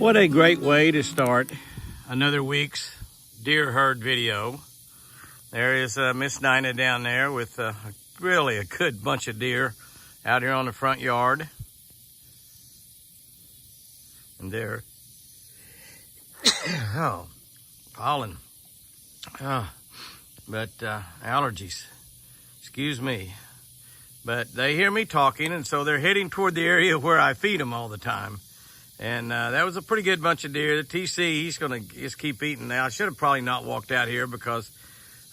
What a great way to start another week's deer herd video. There is Miss Nina down there with really a good bunch of deer out here on the front yard. And they're, oh, pollen. Allergies, excuse me. But they hear me talking, and so they're heading toward the area where I feed them all the time. And that was a pretty good bunch of deer. The TC, he's going to just keep eating now. I should have probably not walked out here because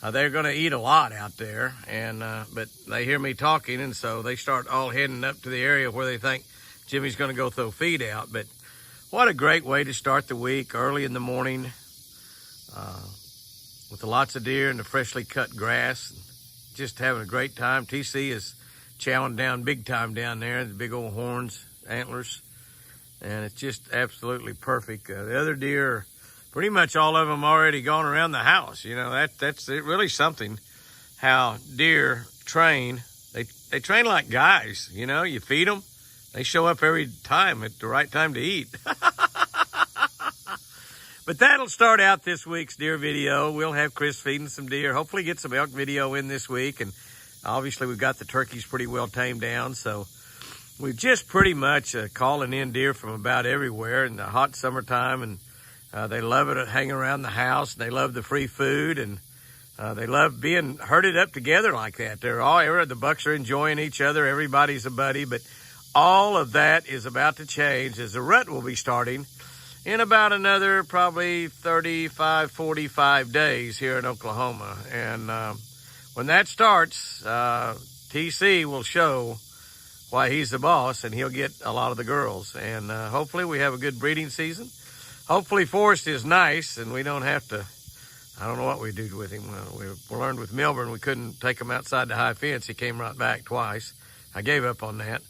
they're going to eat a lot out there. And but they hear me talking, and so they start all heading up to the area where they think Jimmy's going to go throw feed out. But what a great way to start the week, early in the morning, with lots of deer and the freshly cut grass. Just having a great time. TC is chowing down big time down there, the big old horns, antlers. And it's just absolutely perfect. The other deer, pretty much all of them already gone around the house. You know, that's really something how deer train. They train like guys, you know, you feed them, they show up every time at the right time to eat. But that'll start out this week's deer video. We'll have Chris feeding some deer, hopefully get some elk video in this week. And obviously we've got the turkeys pretty well tamed down, so we're just pretty much calling in deer from about everywhere in the hot summertime, and they love it hanging around the house. And they love the free food, and they love being herded up together like that. The bucks are enjoying each other. Everybody's a buddy, but all of that is about to change as the rut will be starting in about another probably 35, 45 days here in Oklahoma. And when that starts, TC will show why he's the boss, and he'll get a lot of the girls. And hopefully we have a good breeding season. Hopefully Forrest is nice and we don't have to, I don't know what we do with him. We learned with Milburn we couldn't take him outside the high fence. He came right back twice. I gave up on that.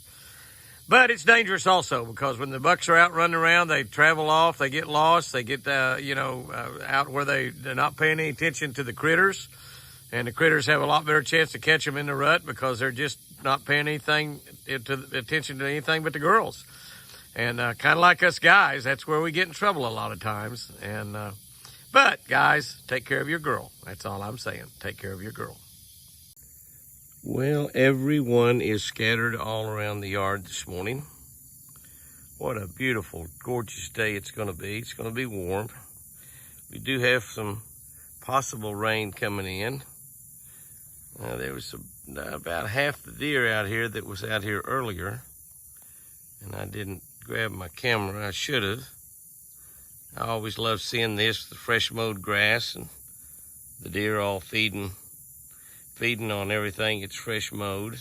But it's dangerous also, because when the bucks are out running around, they travel off, they get lost, they get out where they're not paying any attention to the critters. And the critters have a lot better chance to catch them in the rut because they're just not paying attention to anything but the girls. And kind of like us guys, that's where we get in trouble a lot of times. And but guys, take care of your girl. That's all I'm saying. Take care of your girl. Well, everyone is scattered all around the yard this morning. What a beautiful, gorgeous day it's going to be. It's going to be warm. We do have some possible rain coming in. There was about half the deer out here that was out here earlier, and I didn't grab my camera. I should have. I always love seeing this, the fresh mowed grass, and the deer all feeding on everything. It's fresh mowed.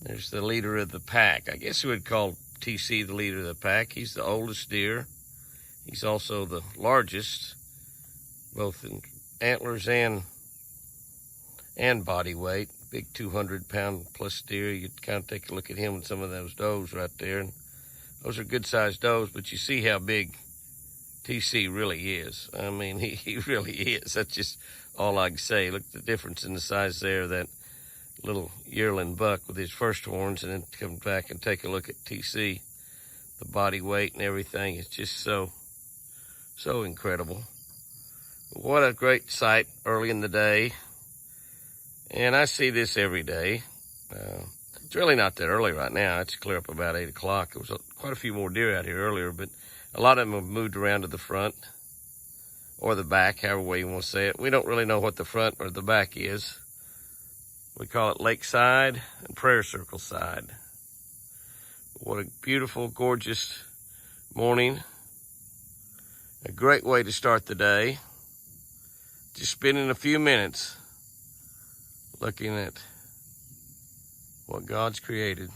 There's the leader of the pack. I guess we would call TC the leader of the pack. He's the oldest deer. He's also the largest, both in antlers and body weight. Big 200-pound plus deer. You kind of take a look at him and some of those does right there. And those are good-sized does, but you see how big TC really is. I mean, he really is. That's just all I can say. Look at the difference in the size there of that little yearling buck with his first horns, and then come back and take a look at TC. The body weight and everything is just so incredible. What a great sight early in the day. And I see this every day. It's really not that early right now. It's clear up about 8 o'clock. There was quite a few more deer out here earlier, but a lot of them have moved around to the front or the back, however way you want to say it. We don't really know what the front or the back is. We call it Lakeside and Prayer Circle side. What a beautiful, gorgeous morning. A great way to start the day. Just spending a few minutes looking at what God's created.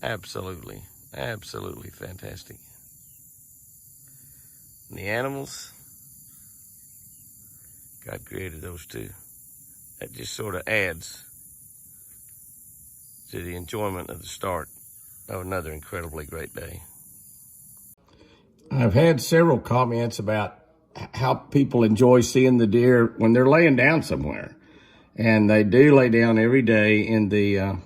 Absolutely, absolutely fantastic. And the animals, God created those too. That just sort of adds to the enjoyment of the start of another incredibly great day. I've had several comments about how people enjoy seeing the deer when they're laying down somewhere. And they do lay down every day in the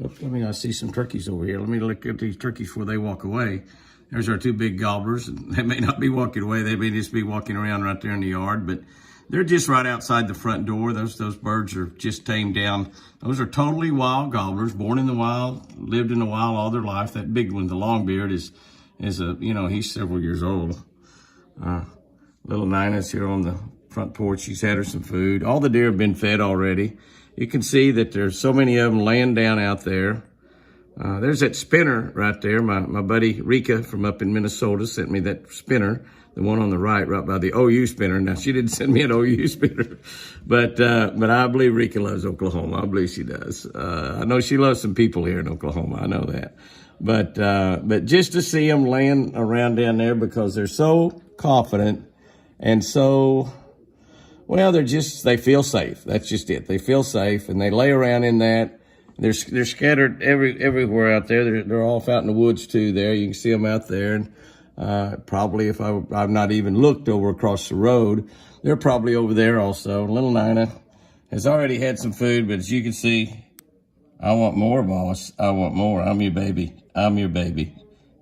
I see some turkeys over here. Let me look at these turkeys before they walk away. There's our two big gobblers. They may not be walking away. They may just be walking around right there in the yard, but they're just right outside the front door. Those birds are just tamed down. Those are totally wild gobblers, born in the wild, lived in the wild all their life. That big one, the longbeard, is he's several years old. Little Nina's here on the front porch. She's had her some food. All the deer have been fed already. You can see that there's so many of them laying down out there. There's that spinner right there. My buddy Rika from up in Minnesota sent me that spinner, the one on the right by the OU spinner. Now, she didn't send me an OU spinner, but I believe Rika loves Oklahoma. I believe she does. I know she loves some people here in Oklahoma. I know that. But just to see them laying around down there because they're so confident and so, well, they feel safe. That's just it. They feel safe and they lay around in that. They're scattered everywhere out there. They're off out in the woods too there. You can see them out there. And probably if I've not even looked over across the road, they're probably over there also. Little Nina has already had some food, but as you can see, I want more, boss. I want more. I'm your baby. I'm your baby.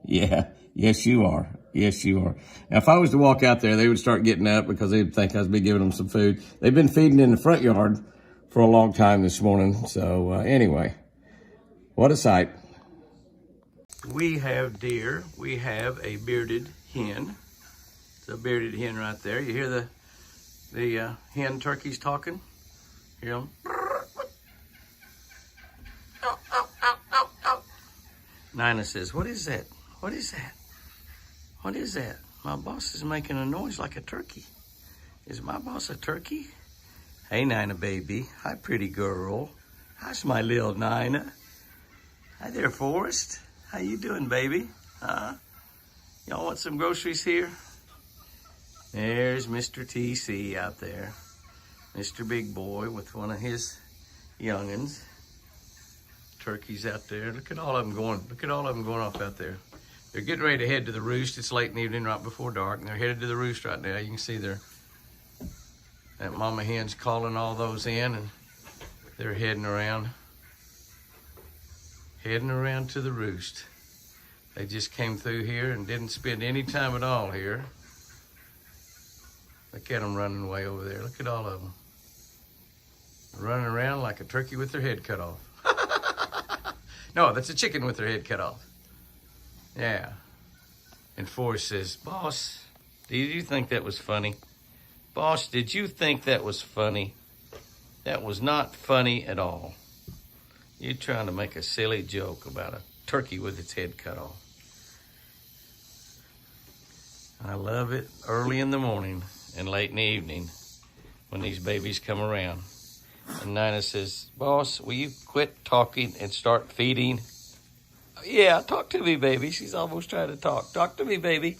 Yeah. Yes, you are. Yes, you are. Now, if I was to walk out there, they would start getting up because they'd think I'd be giving them some food. They've been feeding in the front yard for a long time this morning. So anyway, what a sight. We have deer. We have a bearded hen. It's a bearded hen right there. You hear the hen turkeys talking? Hear them? Ow, ow, ow, ow, ow. Nina says, what is that? What is that? What is that? My boss is making a noise like a turkey. Is my boss a turkey? Hey, Nina, baby. Hi, pretty girl. How's my little Nina? Hi there, Forrest. How you doing, baby? Y'all want some groceries here? There's Mr. TC out there. Mr. Big Boy with one of his young'uns. Turkeys out there. Look at all of them going. Look at all of them going off out there. They're getting ready to head to the roost. It's late in the evening, right before dark, and they're headed to the roost right now. You can see that mama hen's calling all those in, and they're heading around to the roost. They just came through here and didn't spend any time at all here. Look at them running away over there. Look at all of them. Running around like a turkey with their head cut off. No, that's a chicken with their head cut off. Yeah. And Forrest says, boss, did you think that was funny? Boss, did you think that was funny? That was not funny at all. You're trying to make a silly joke about a turkey with its head cut off. I love it early in the morning and late in the evening when these babies come around. And Nina says, boss, will you quit talking and start feeding? Yeah, talk to me, baby. She's almost trying to talk. Talk to me, baby.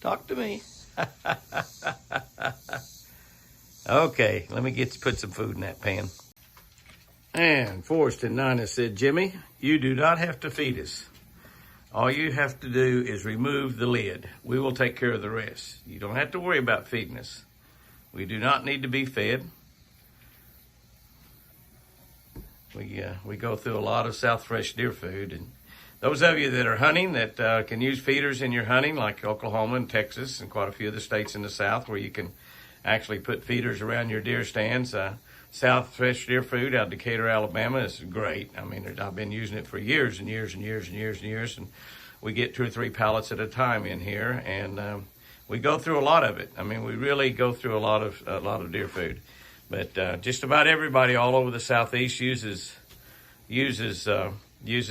Talk to me. Okay, let me put some food in that pan. And Forrest and Nina said, Jimmy, you do not have to feed us. All you have to do is remove the lid. We will take care of the rest. You don't have to worry about feeding us. We do not need to be fed. We go through a lot of South Fresh deer food, and those of you that are hunting that can use feeders in your hunting, like Oklahoma and Texas and quite a few of the states in the South where you can actually put feeders around your deer stands. South Fresh Deer Food out of Decatur, Alabama is great. I mean, I've been using it for years and years and years and years and years, and we get 2 or 3 pallets at a time in here, and we go through a lot of it. I mean, we really go through a lot of deer food. But just about everybody all over the Southeast uses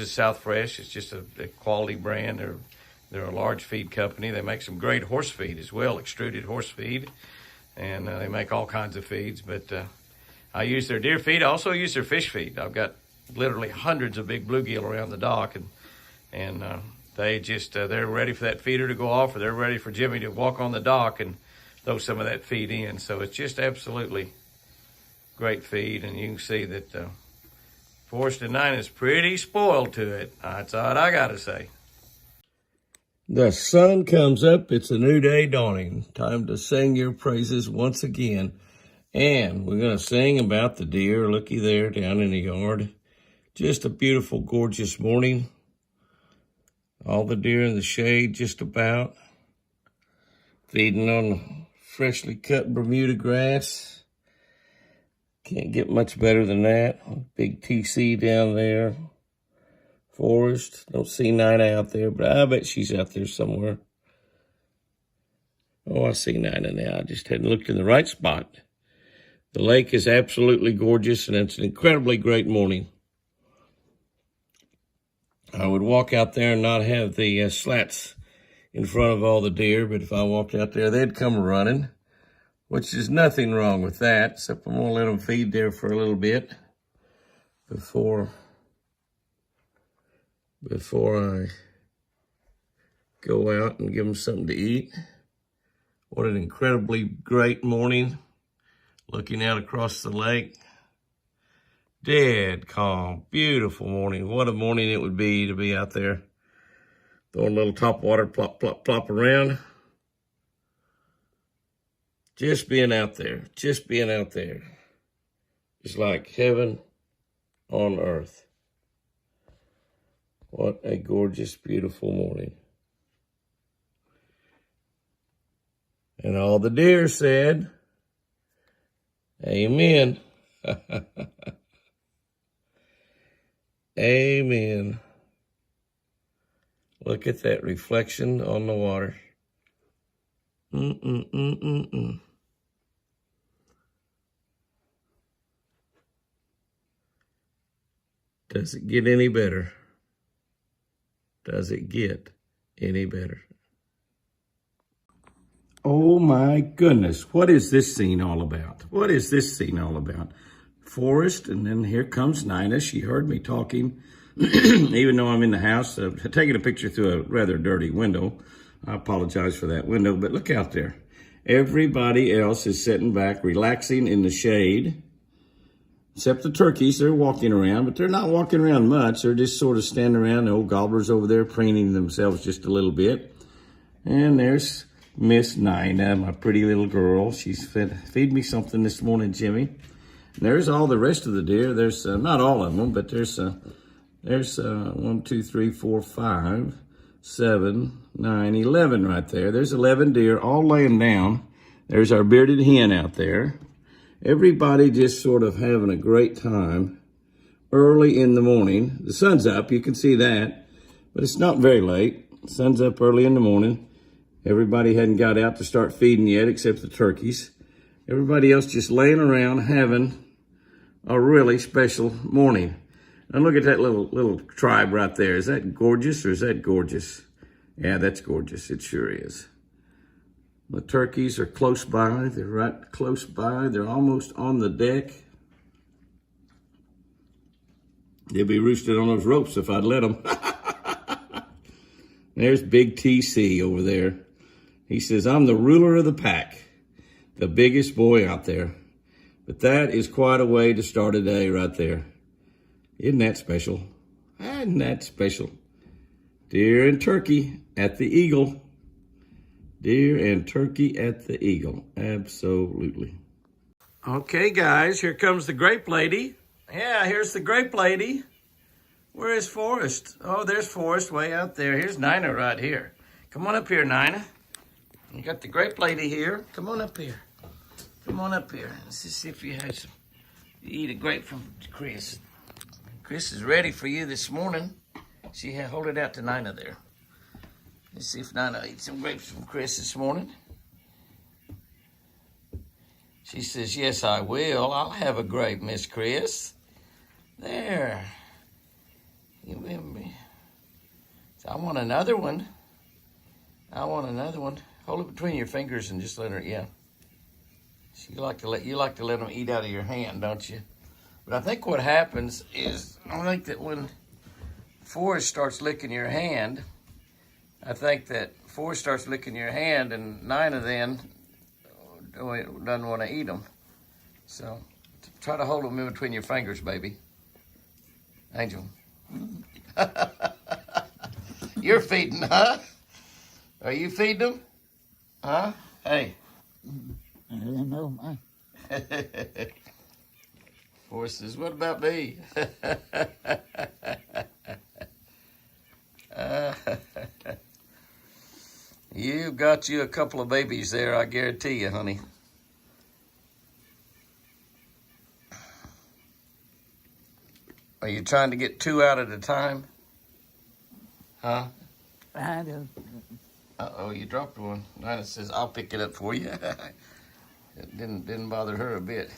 South Fresh. It's just a quality brand. They're a large feed company. They make some great horse feed as well, extruded horse feed, and they make all kinds of feeds. But I use their deer feed. I also use their fish feed. I've got literally hundreds of big bluegill around the dock, and they're ready for that feeder to go off, or they're ready for Jimmy to walk on the dock and throw some of that feed in. So it's just absolutely great feed, and you can see that Forrest and Nina is pretty spoiled to it. That's all I got to say. The sun comes up. It's a new day dawning. Time to sing your praises once again. And we're going to sing about the deer. Looky there down in the yard. Just a beautiful, gorgeous morning. All the deer in the shade just about. Feeding on freshly cut Bermuda grass. Can't get much better than that. Big TC down there. Forest. Don't see Nina out there, but I bet she's out there somewhere. Oh, I see Nina now. I just hadn't looked in the right spot. The lake is absolutely gorgeous, and it's an incredibly great morning. I would walk out there and not have the slats in front of all the deer, but if I walked out there, they'd come running, which is nothing wrong with that, except I'm going to let them feed there for a little bit before I go out and give them something to eat. What an incredibly great morning, looking out across the lake. Dead calm, beautiful morning. What a morning it would be to be out there. Throwing a little top water, plop, plop, plop around. Just being out there, just being out there. It's like heaven on earth. What a gorgeous, beautiful morning. And all the deer said, amen. Amen. Look at that reflection on the water. Does it get any better? Does it get any better? Oh my goodness, what is this scene all about? What is this scene all about? Forest, and then here comes Nina. She heard me talking, even though I'm in the house, taking a picture through a rather dirty window. I apologize for that window, but look out there. Everybody else is sitting back, relaxing in the shade, except the turkeys. They're walking around, but they're not walking around much. They're just sort of standing around. The old gobblers over there preening themselves just a little bit. And there's Miss Nina, my pretty little girl. She's feed me something this morning, Jimmy. And there's all the rest of the deer. There's not all of them, but there's 1, 2, 3, 4, 5, 7, 9, 11 right there. There's 11 deer all laying down. There's our bearded hen out there. Everybody just sort of having a great time early in the morning. The sun's up, you can see that, but it's not very late. The sun's up early in the morning. Everybody hadn't got out to start feeding yet, except the turkeys. Everybody else just laying around having a really special morning. And look at that little tribe right there. Is that gorgeous or is that gorgeous? Yeah, that's gorgeous. It sure is. The turkeys are close by. They're right close by. They're almost on the deck. They'll be roosted on those ropes if I'd let them. There's Big TC over there. He says, I'm the ruler of the pack, the biggest boy out there. But that is quite a way to start a day right there. Isn't that special? Isn't that special? Deer and turkey at the Eagle. Deer and turkey at the Eagle. Absolutely. Okay, guys, here comes the grape lady. Yeah, here's the grape lady. Where is Forrest? Oh, there's Forrest way out there. Here's Nina right here. Come on up here, Nina. You got the grape lady here. Come on up here. Come on up here. Let's just see if you have some. You eat a grape from Chris. Chris is ready for you this morning. Hold it out to Nina there. Let's see if Nina eats some grapes from Chris this morning. She says, yes, I will. I'll have a grape, Miss Chris. There. You with me? So I want another one. I want another one. Hold it between your fingers and just let her, yeah. You like to let them eat out of your hand, don't you? But I think what happens is, I think that when Forrest starts licking your hand, and Nina then doesn't want to eat them. So try to hold them in between your fingers, baby. Angel. You're feeding, huh? Are you feeding them? Huh? Hey. I don't know, man. Forrest says, what about me? You've got you a couple of babies there, I guarantee you, honey. Are you trying to get 2 out at a time? Huh? I do. Uh-oh, you dropped one. Nina says, I'll pick it up for you. It didn't bother her a bit.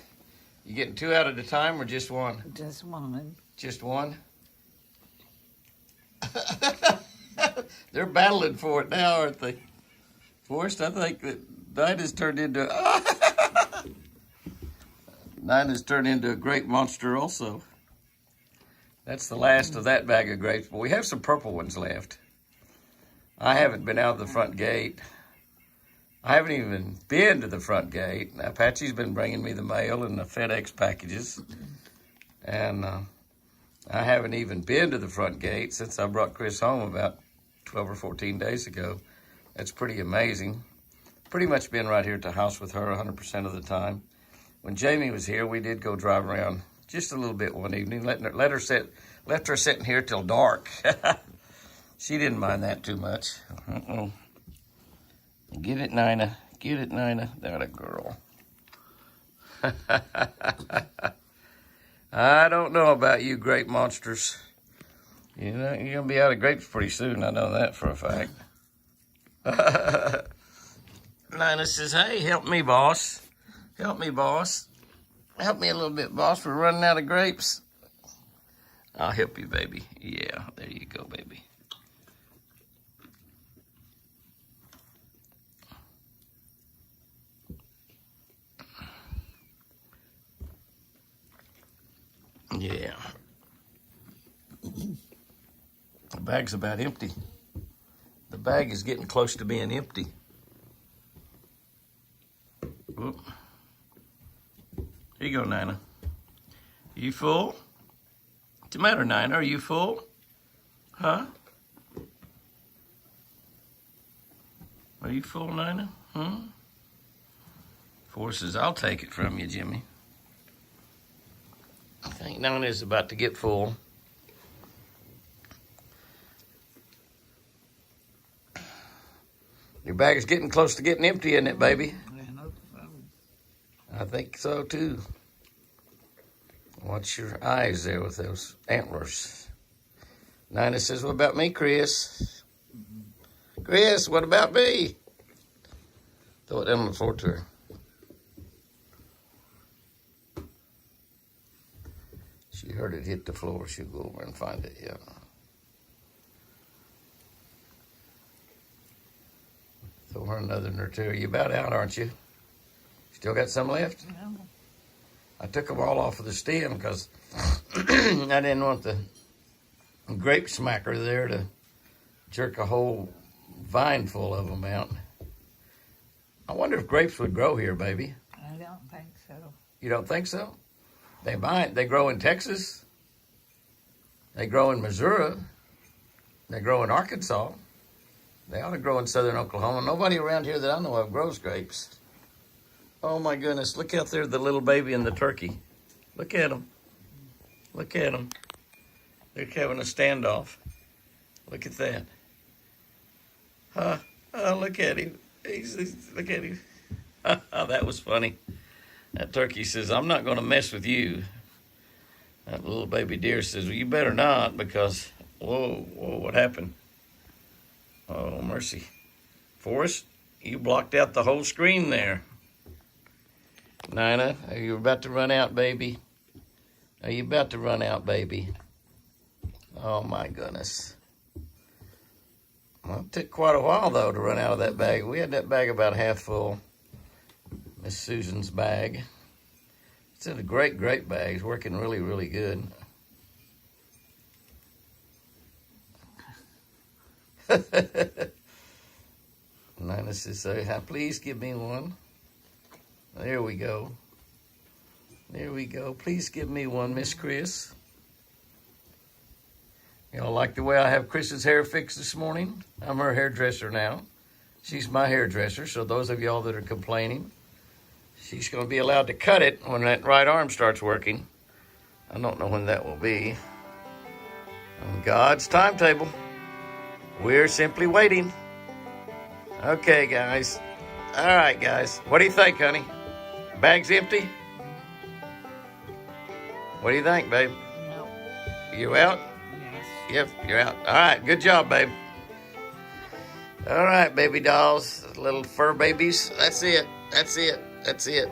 You getting 2 out at a time or just one? Just one. Just one? They're battling for it now, aren't they? Forrest, I think that Nina's turned into a great monster also. That's the last of that bag of grapes, but we have some purple ones left. I haven't been out of the front gate. I haven't even been to the front gate. Apache's been bringing me the mail and the FedEx packages. And I haven't even been to the front gate since I brought Chris home about 12 or 14 days ago. That's pretty amazing. Pretty much been right here at the house with her 100% of the time. When Jamie was here, we did go drive around just a little bit one evening. Left her sitting here till dark. She didn't mind that too much. Get it, Nina. Get it, Nina. That a girl. I don't know about you grape monsters. You know, you're going to be out of grapes pretty soon. I know that for a fact. Nina says, hey, help me, boss. Help me, boss. Help me a little bit, boss. We're running out of grapes. I'll help you, baby. Yeah, there you go, baby. Yeah. The bag's about empty. The bag is getting close to being empty. Whoop. Here you go, Nina. You full? What's the matter, Nina? Are you full? Huh? Are you full, Nina? Forrest says, I'll take it from you, Jimmy. I think Nina's about to get full. Your bag is getting close to getting empty, isn't it, baby? I think so, too. Watch your eyes there with those antlers. Nina says, what about me, Chris? Chris, what about me? Throw it down on the floor to her. She heard it hit the floor. She'll go over and find it, yeah. Throw her another in her too. You're about out, aren't you? Still got some left? No. I took them all off of the stem because I didn't want the grape smacker there to jerk a whole vine full of them out. I wonder if grapes would grow here, baby. I don't think so. You don't think so? They might. They grow in Texas. They grow in Missouri. They grow in Arkansas. They ought to grow in southern Oklahoma. Nobody around here that I know of grows grapes. Oh, my goodness. Look out there, the little baby and the turkey. Look at them. Look at them. They're having a standoff. Look at that. Huh? Oh, look at him. Look at him. That was funny. That turkey says, I'm not going to mess with you. That little baby deer says, well, you better not because, whoa, what happened? Oh, mercy. Forrest, you blocked out the whole screen there. Nina, are you about to run out, baby? Are you about to run out, baby? Oh, my goodness. Well, it took quite a while, though, to run out of that bag. We had that bag about half full. Miss Susan's bag. It's in a great bag. It's working really, really good. Nina says, please give me one. There we go. There we go. Please give me one, Miss Chris. Y'all like the way I have Chris's hair fixed this morning? I'm her hairdresser now. She's my hairdresser, so those of y'all that are complaining, she's going to be allowed to cut it when that right arm starts working. I don't know when that will be. On God's timetable. We're simply waiting. Okay, guys. All right, guys. What do you think, honey? Bag's empty? What do you think, babe? No. You out? Yes. Yep, you're out. All right, good job, babe. All right, baby dolls, little fur babies. That's it. That's it. That's it.